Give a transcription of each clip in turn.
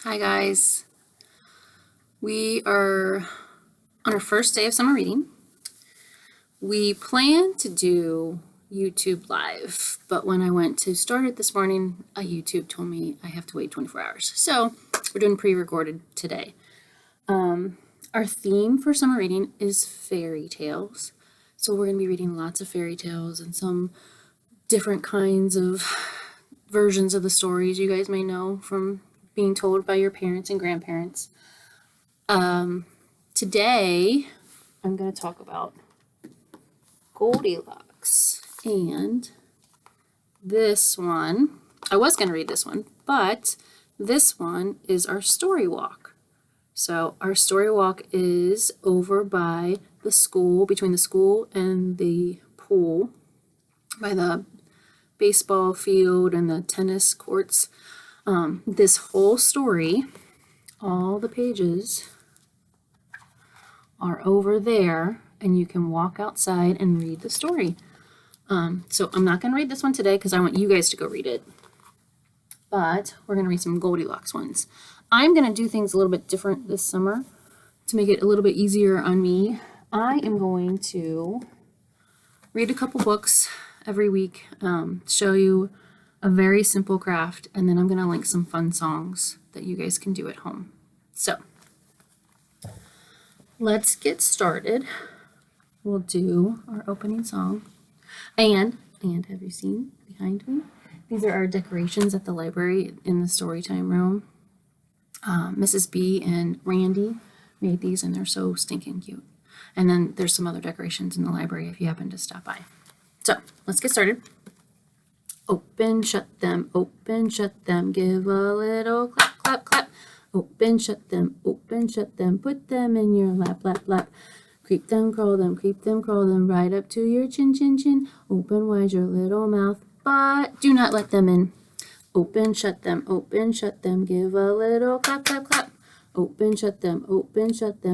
Hi guys, we are on our first day of summer reading. We planned to do YouTube live, but when I went to start it this morning, YouTube told me I have to wait 24 hours. So we're doing pre-recorded today. Our theme for summer reading is fairy tales. So we're going to be reading lots of fairy tales and some different kinds of versions of the stories you guys may know from being told by your parents and grandparents. Today, I'm going to talk about Goldilocks. And this one, I was going to read this one, but this one is our story walk. So our story walk is over by the school, between the school and the pool, by the baseball field and the tennis courts. This whole story, all the pages are over there, and you can walk outside and read the story. So I'm not going to read this one today because I want you guys to go read it, but we're going to read some Goldilocks ones. I'm going to do things a little bit different this summer to make it a little bit easier on me. I am going to read a couple books every week, show you a very simple craft, and then I'm going to link some fun songs that you guys can do at home. So let's get started. We'll do our opening song. And have you seen behind me? These are our decorations at the library in the Storytime room. Mrs. B and Randy made these, and they're so stinking cute. And then there's some other decorations in the library if you happen to stop by. So let's get started. Open, shut them, give a little clap, clap, clap. Open, shut them, put them in your lap, lap, lap. Creep them, crawl them, right up to your chin, chin, chin. Open wide your little mouth, but do not let them in. Open, shut them, give a little clap, clap, clap. Open, shut them,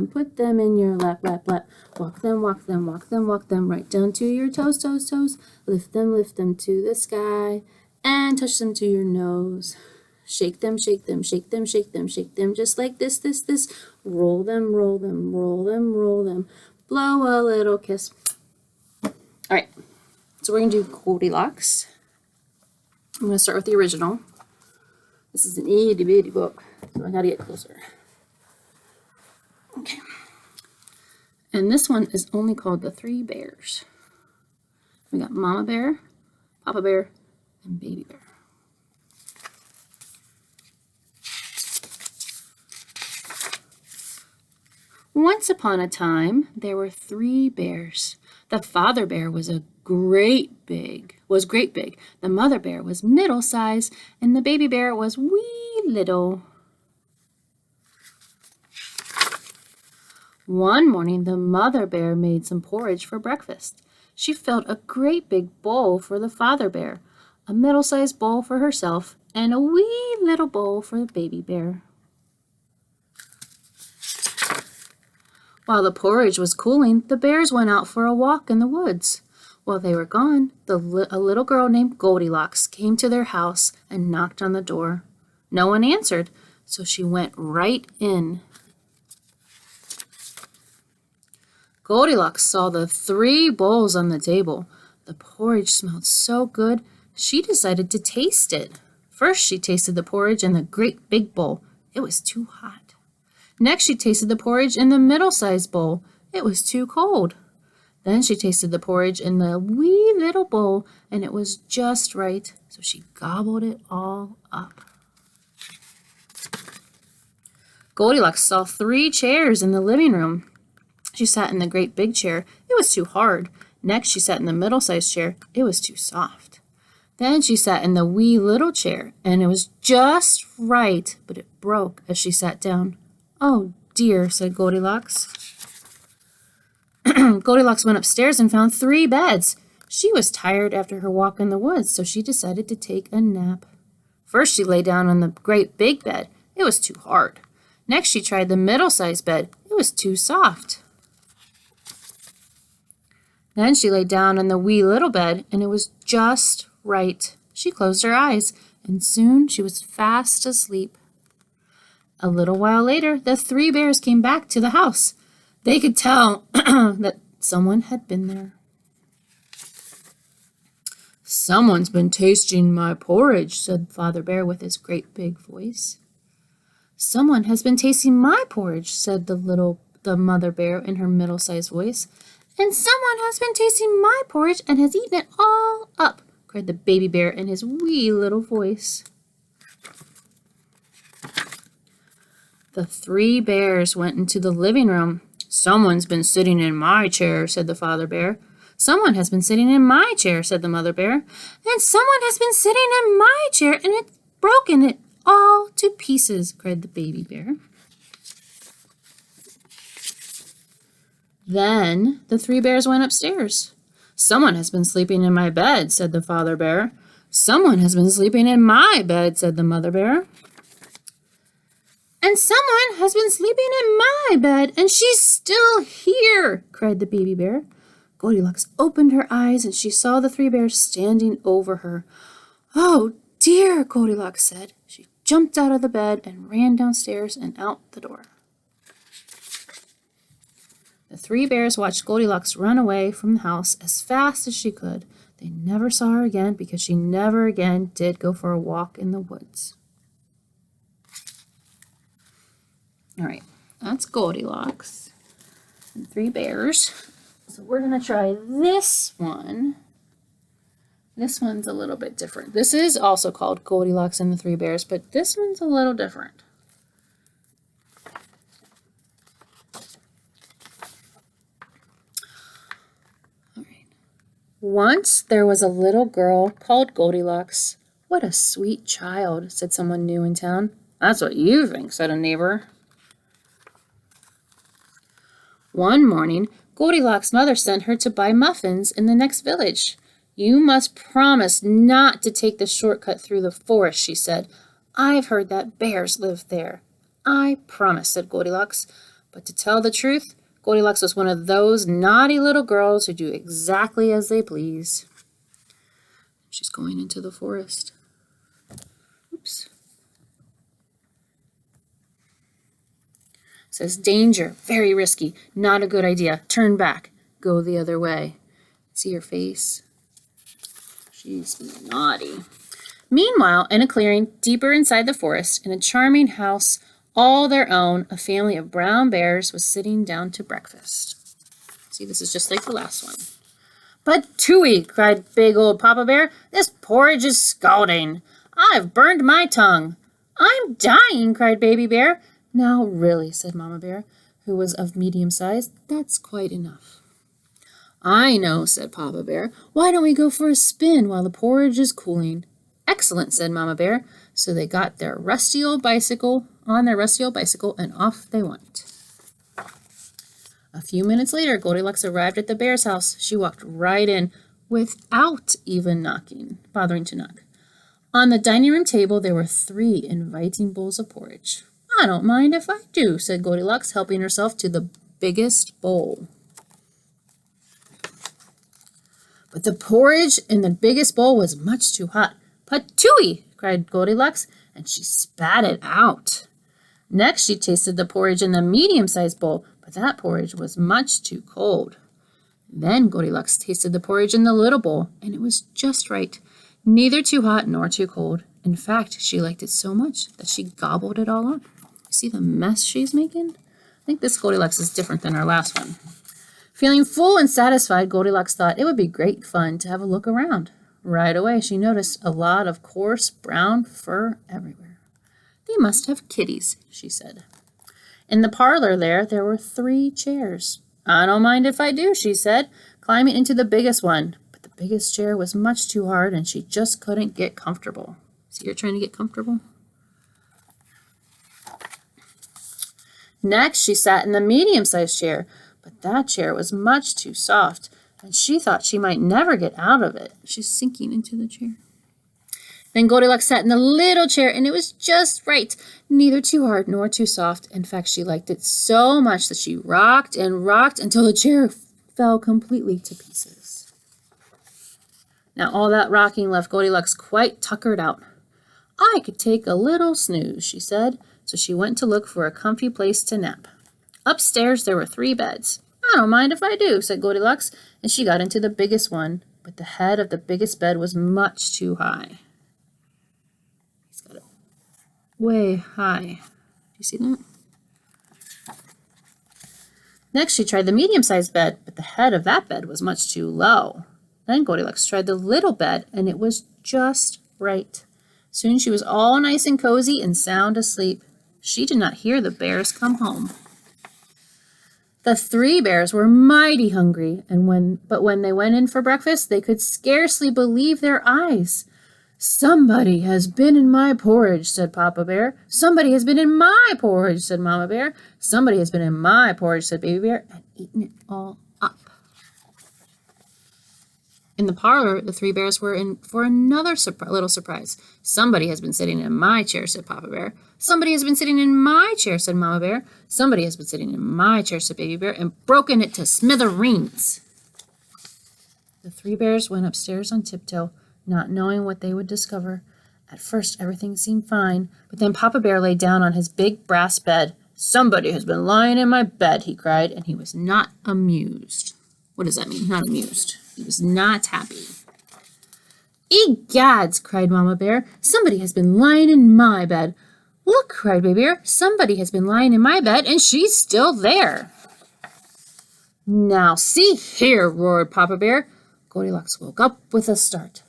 put them in your lap, lap, lap. Walk them, right down to your toes, toes, toes. Lift them to the sky, and touch them to your nose. Shake them, just like this, this, this. Roll them, blow a little kiss. All right, so we're gonna do Goldilocks. I'm gonna start with the original. This is an itty bitty book, so I gotta get closer. Okay. And this one is only called The Three Bears. We got Mama Bear, Papa Bear, and Baby Bear. Once upon a time, there were three bears. The father bear was great big. The mother bear was middle size, and the baby bear was wee little. One morning, the mother bear made some porridge for breakfast. She filled a great big bowl for the father bear, a middle-sized bowl for herself, and a wee little bowl for the baby bear. While the porridge was cooling, the bears went out for a walk in the woods. While they were gone, a little girl named Goldilocks came to their house and knocked on the door. No one answered, so she went right in. Goldilocks saw the three bowls on the table. The porridge smelled so good, she decided to taste it. First, she tasted the porridge in the great big bowl. It was too hot. Next, she tasted the porridge in the middle-sized bowl. It was too cold. Then she tasted the porridge in the wee little bowl, and it was just right, so she gobbled it all up. Goldilocks saw three chairs in the living room. She sat in the great big chair. It was too hard. Next, she sat in the middle-sized chair. It was too soft. Then she sat in the wee little chair, and it was just right, but it broke as she sat down. Oh, dear, said Goldilocks. Goldilocks went upstairs and found three beds. She was tired after her walk in the woods, so she decided to take a nap. First, she lay down on the great big bed. It was too hard. Next, she tried the middle-sized bed. It was too soft. Then she lay down on the wee little bed, and it was just right. She closed her eyes, and soon she was fast asleep. A little while later, the three bears came back to the house. They could tell that someone had been there. "Someone's been tasting my porridge," said Father Bear with his great big voice. "Someone has been tasting my porridge," said the Mother Bear in her middle-sized voice. "And someone has been tasting my porridge and has eaten it all up," cried the Baby Bear in his wee little voice. The three bears went into the living room. "Someone's been sitting in my chair," said the Father Bear. "Someone has been sitting in my chair," said the Mother Bear. "And someone has been sitting in my chair and it's broken it all to pieces," cried the Baby Bear. Then the three bears went upstairs. "Someone has been sleeping in my bed," said the Father Bear. "Someone has been sleeping in my bed," said the Mother Bear. "And someone has been sleeping in my bed, and she's still here," cried the Baby Bear. Goldilocks opened her eyes, and she saw the three bears standing over her. "Oh, dear," Goldilocks said. She jumped out of the bed and ran downstairs and out the door. The three bears watched Goldilocks run away from the house as fast as she could. They never saw her again because she never again did go for a walk in the woods. All right, that's Goldilocks and three bears. So we're going to try this one. This one's a little bit different. This is also called Goldilocks and the Three Bears, but this one's a little different. All right. Once there was a little girl called Goldilocks. "What a sweet child," said someone new in town. "That's what you think," said a neighbor. One morning, Goldilocks' mother sent her to buy muffins in the next village. "You must promise not to take the shortcut through the forest," she said. "I've heard that bears live there." "I promise," said Goldilocks. But to tell the truth, Goldilocks was one of those naughty little girls who do exactly as they please. She's going into the forest. Oops. Says, "Danger, very risky, not a good idea. Turn back, go the other way." See her face? She's naughty. Meanwhile, in a clearing deeper inside the forest, in a charming house all their own, a family of brown bears was sitting down to breakfast. See, this is just like the last one. "But Tooey," cried big old Papa Bear, "this porridge is scalding. I've burned my tongue." "I'm dying," cried Baby Bear. "Now, really," said Mama Bear, who was of medium size, "that's quite enough." "I know," said Papa Bear. "Why don't we go for a spin while the porridge is cooling?" "Excellent," said Mama Bear. So they got on their rusty old bicycle, and off they went. A few minutes later, Goldilocks arrived at the bear's house. She walked right in without even bothering to knock. On the dining room table, there were 3 inviting bowls of porridge. "I don't mind if I do," said Goldilocks, helping herself to the biggest bowl. But the porridge in the biggest bowl was much too hot. "Patooey!" cried Goldilocks, and she spat it out. Next, she tasted the porridge in the medium-sized bowl, but that porridge was much too cold. Then Goldilocks tasted the porridge in the little bowl, and it was just right, neither too hot nor too cold. In fact, she liked it so much that she gobbled it all up. See the mess she's making? I think this Goldilocks is different than our last one. Feeling full and satisfied, Goldilocks thought it would be great fun to have a look around. Right away, she noticed a lot of coarse brown fur everywhere. "They must have kitties," she said. In the parlor there were 3 chairs. "I don't mind if I do," she said, climbing into the biggest one. But the biggest chair was much too hard, and she just couldn't get comfortable. See, you're trying to get comfortable? Next, she sat in the medium-sized chair, but that chair was much too soft, and she thought she might never get out of it. She's sinking into the chair. Then Goldilocks sat in the little chair, and it was just right, neither too hard nor too soft. In fact, she liked it so much that she rocked and rocked until the chair fell completely to pieces. Now, all that rocking left Goldilocks quite tuckered out. I could take a little snooze, she said, so she went to look for a comfy place to nap. Upstairs there were 3 beds. I don't mind if I do, said Goldilocks, and she got into the biggest one, but the head of the biggest bed was much too high. He's got it way high. Do you see that? Next, she tried the medium-sized bed, but the head of that bed was much too low. Then Goldilocks tried the little bed, and it was just right. Soon she was all nice and cozy and sound asleep. She did not hear the bears come home. The 3 bears were mighty hungry, but when they went in for breakfast, they could scarcely believe their eyes. Somebody has been in my porridge, said Papa Bear. Somebody has been in my porridge, said Mama Bear. Somebody has been in my porridge, said Baby Bear, and eaten it all up. In the parlor, the 3 bears were in for another little surprise. Somebody has been sitting in my chair, said Papa Bear. Somebody has been sitting in my chair, said Mama Bear. Somebody has been sitting in my chair, said Baby Bear, and broken it to smithereens. The 3 bears went upstairs on tiptoe, not knowing what they would discover. At first, everything seemed fine, but then Papa Bear lay down on his big brass bed. Somebody has been lying in my bed, he cried, and he was not amused. What does that mean, not amused? He was not happy. Egads, cried Mama Bear. Somebody has been lying in my bed. Look, cried Baby Bear. Somebody has been lying in my bed, and she's still there. Now see here, roared Papa Bear. Goldilocks woke up with a start,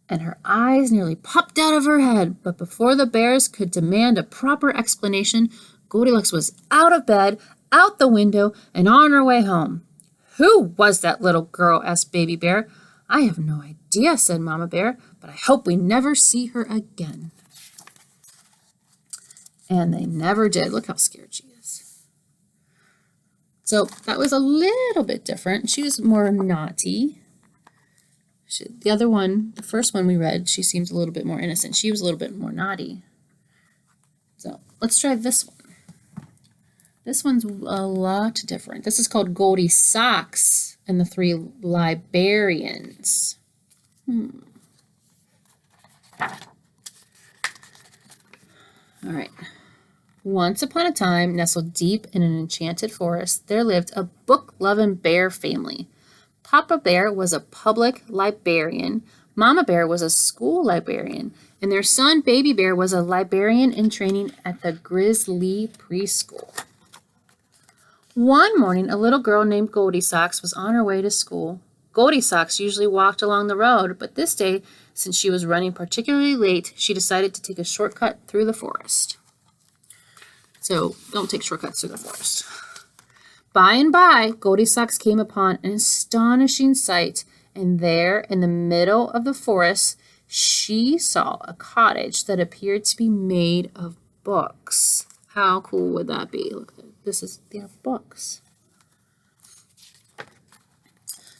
and her eyes nearly popped out of her head. But before the bears could demand a proper explanation, Goldilocks was out of bed, out the window, and on her way home. Who was that little girl? Asked Baby Bear. I have no idea, said Mama Bear, but I hope we never see her again. And they never did. Look how scared she is. So that was a little bit different. She was more naughty. The other one, the first one we read, she seems a little bit more innocent. She was a little bit more naughty. So let's try this one. This one's a lot different. This is called Goldie Socks and the 3 Librarians. All right. Once upon a time, nestled deep in an enchanted forest, there lived a book-loving bear family. Papa Bear was a public librarian, Mama Bear was a school librarian, and their son Baby Bear was a librarian in training at the Grizzly Preschool. One morning, a little girl named Goldie Socks was on her way to school. Goldie Socks usually walked along the road, but this day, since she was running particularly late, she decided to take a shortcut through the forest. So don't take shortcuts through the forest. By and by, Goldie Socks came upon an astonishing sight, and there, in the middle of the forest, she saw a cottage that appeared to be made of books. How cool would that be? Look, they have books.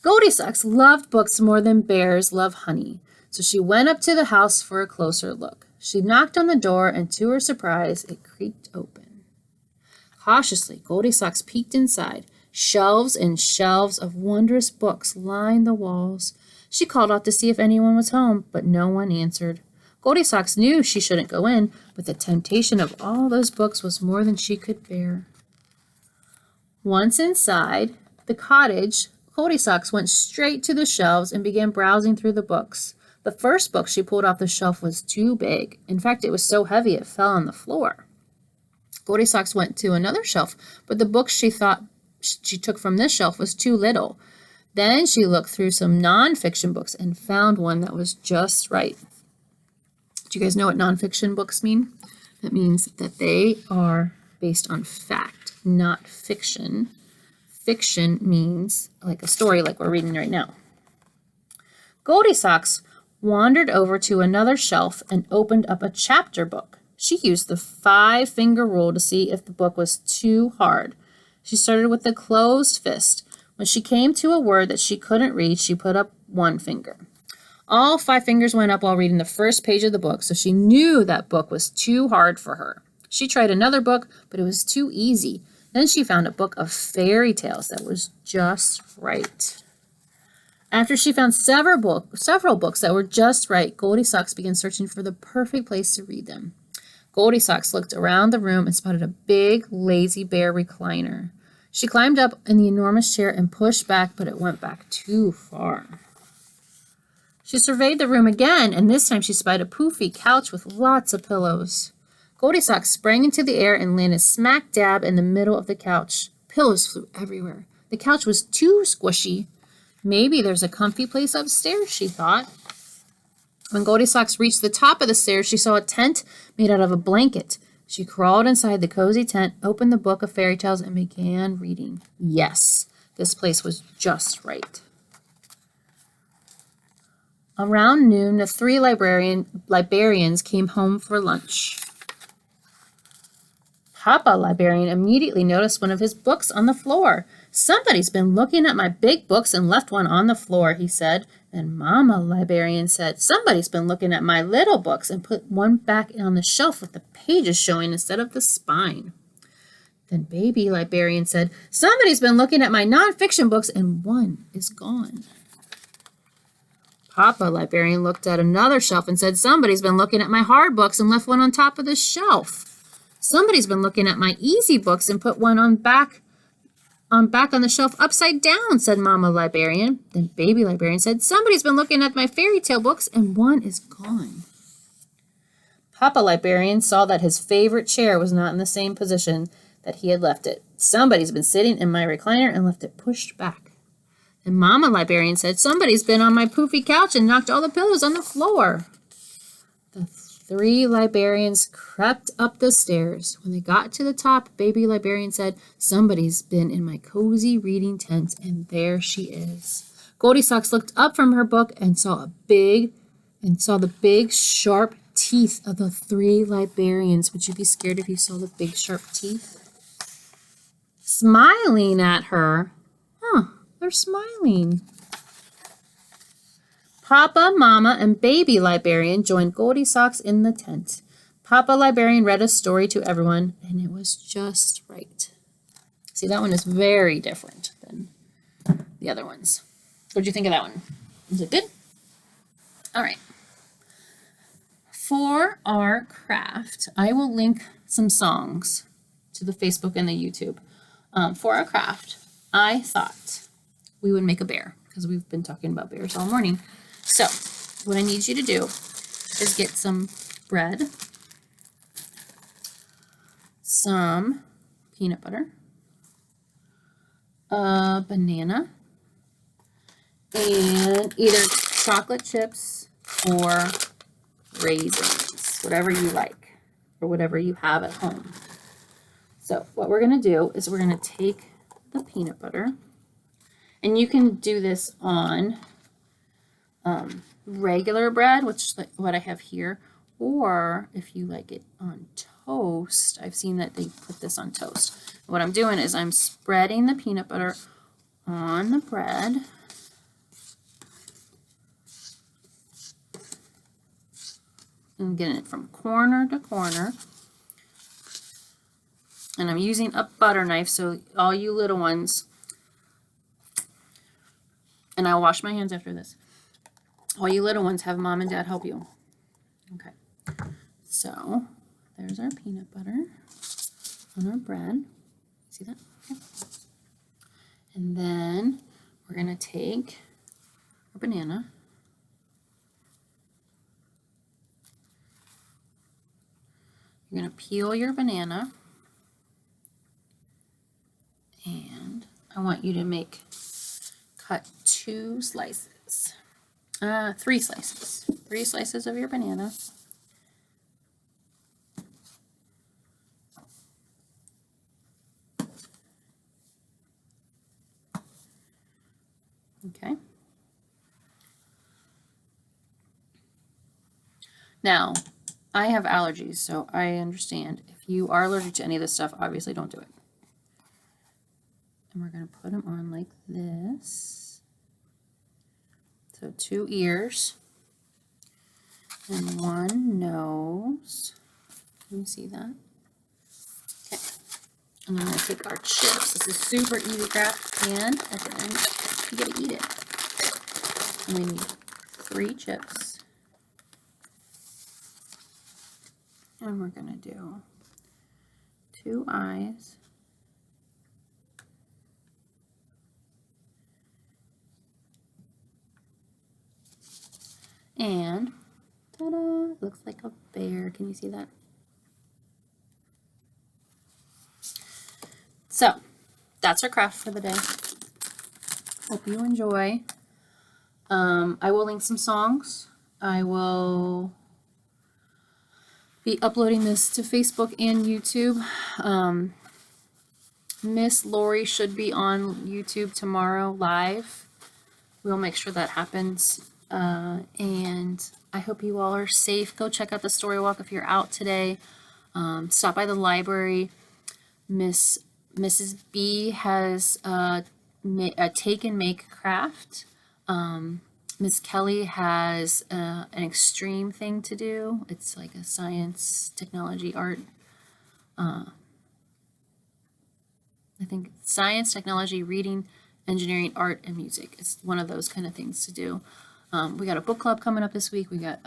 Goldie Socks loved books more than bears love honey, so she went up to the house for a closer look. She knocked on the door, and to her surprise, it creaked open. Cautiously, Goldie Socks peeked inside. Shelves and shelves of wondrous books lined the walls. She called out to see if anyone was home, but no one answered. Goldie Socks knew she shouldn't go in, but the temptation of all those books was more than she could bear. Once inside the cottage, Goldie Socks went straight to the shelves and began browsing through the books. The first book she pulled off the shelf was too big. In fact, it was so heavy it fell on the floor. Goldie Socks went to another shelf, but the book she thought she took from this shelf was too little. Then she looked through some nonfiction books and found one that was just right. Do you guys know what nonfiction books mean? That means that they are based on fact, not fiction. Fiction means like a story like we're reading right now. Goldie Socks wandered over to another shelf and opened up a chapter book. She used the 5-finger rule to see if the book was too hard. She started with a closed fist. When she came to a word that she couldn't read, she put up 1 finger. All 5 fingers went up while reading the first page of the book, so she knew that book was too hard for her. She tried another book, but it was too easy. Then she found a book of fairy tales that was just right. After she found several books that were just right, Goldilocks began searching for the perfect place to read them. Goldilocks looked around the room and spotted a big, lazy bear recliner. She climbed up in the enormous chair and pushed back, but it went back too far. She surveyed the room again, and this time she spied a poofy couch with lots of pillows. Goldilocks sprang into the air and landed smack dab in the middle of the couch. Pillows flew everywhere. The couch was too squishy. Maybe there's a comfy place upstairs, she thought. When Goldilocks reached the top of the stairs, she saw a tent made out of a blanket. She crawled inside the cozy tent, opened the book of fairy tales, and began reading. Yes, this place was just right. Around noon, the 3 librarians came home for lunch. Papa Librarian immediately noticed one of his books on the floor. Somebody's been looking at my big books and left one on the floor, he said. And Mama Librarian said, somebody's been looking at my little books and put one back on the shelf with the pages showing instead of the spine. Then Baby Librarian said, somebody's been looking at my nonfiction books and one is gone. Papa Librarian looked at another shelf and said, somebody's been looking at my hard books and left one on top of the shelf. Somebody's been looking at my easy books and put one back on the shelf upside down, said Mama Librarian. Then Baby Librarian said, somebody's been looking at my fairy tale books and one is gone. Papa Librarian saw that his favorite chair was not in the same position that he had left it. Somebody's been sitting in my recliner and left it pushed back. And Mama Librarian said, somebody's been on my poofy couch and knocked all the pillows on the floor. The 3 librarians crept up the stairs. When they got to the top, Baby Librarian said, somebody's been in my cozy reading tent, and there she is. Goldilocks looked up from her book and saw the big, sharp teeth of the 3 librarians. Would you be scared if you saw the big, sharp teeth? Smiling at her. They're smiling. Papa, Mama, and Baby Librarian joined Goldilocks in the tent. Papa Librarian read a story to everyone, and it was just right. See, that one is very different than the other ones. What did you think of that one? Was it good? All right. For our craft, I will link some songs to the Facebook and the YouTube. For our craft, I thought we would make a bear because we've been talking about bears all morning. So what I need you to do is get some bread, some peanut butter, a banana, and either chocolate chips or raisins, whatever you like or whatever you have at home. So what we're going to do is we're going to take the peanut butter, and you can do this on regular bread, which is like what I have here, or if you like it on toast. I've seen that they put this on toast. What I'm doing is I'm spreading the peanut butter on the bread. I'm getting it from corner to corner. And I'm using a butter knife, so all you little ones, and I'll wash my hands after this. All you little ones have mom and dad help you. Okay. So there's our peanut butter on our bread. See that? Okay. And then we're going to take our banana. You're going to peel your banana. And I want you to cut 2 slices. 3 slices. 3 slices of your banana. Okay. Now, I have allergies, so I understand. If you are allergic to any of this stuff, obviously don't do it. And we're going to put them on like this. So 2 ears and 1 nose. Can you see that? Okay. And then I'm going to take our chips. This is super easy craft, and at the end, you get to eat it. And we need 3 chips. And we're gonna do 2 eyes. And ta-da! Looks like a bear. Can you see that? So that's our craft for the day. Hope you enjoy. I will link some songs. I will be uploading this to Facebook and YouTube. Miss Lori should be on YouTube tomorrow live. We'll make sure that happens. And I hope you all are safe. Go check out the Story Walk if you're out today. Stop by the library. Mrs. B has a take and make craft. Miss Kelly has an extreme thing to do. It's like a science, technology, art. I think science, technology, reading, engineering, art, and music. It's one of those kind of things to do. We got a book club coming up this week. We got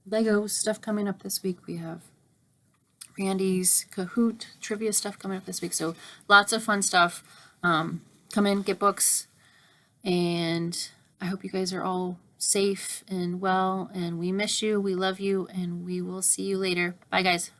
Lego stuff coming up this week. We have Randy's Kahoot trivia stuff coming up this week. So lots of fun stuff. Come in, get books, and I hope you guys are all safe and well, and we miss you, we love you, and we will see you later. Bye, guys.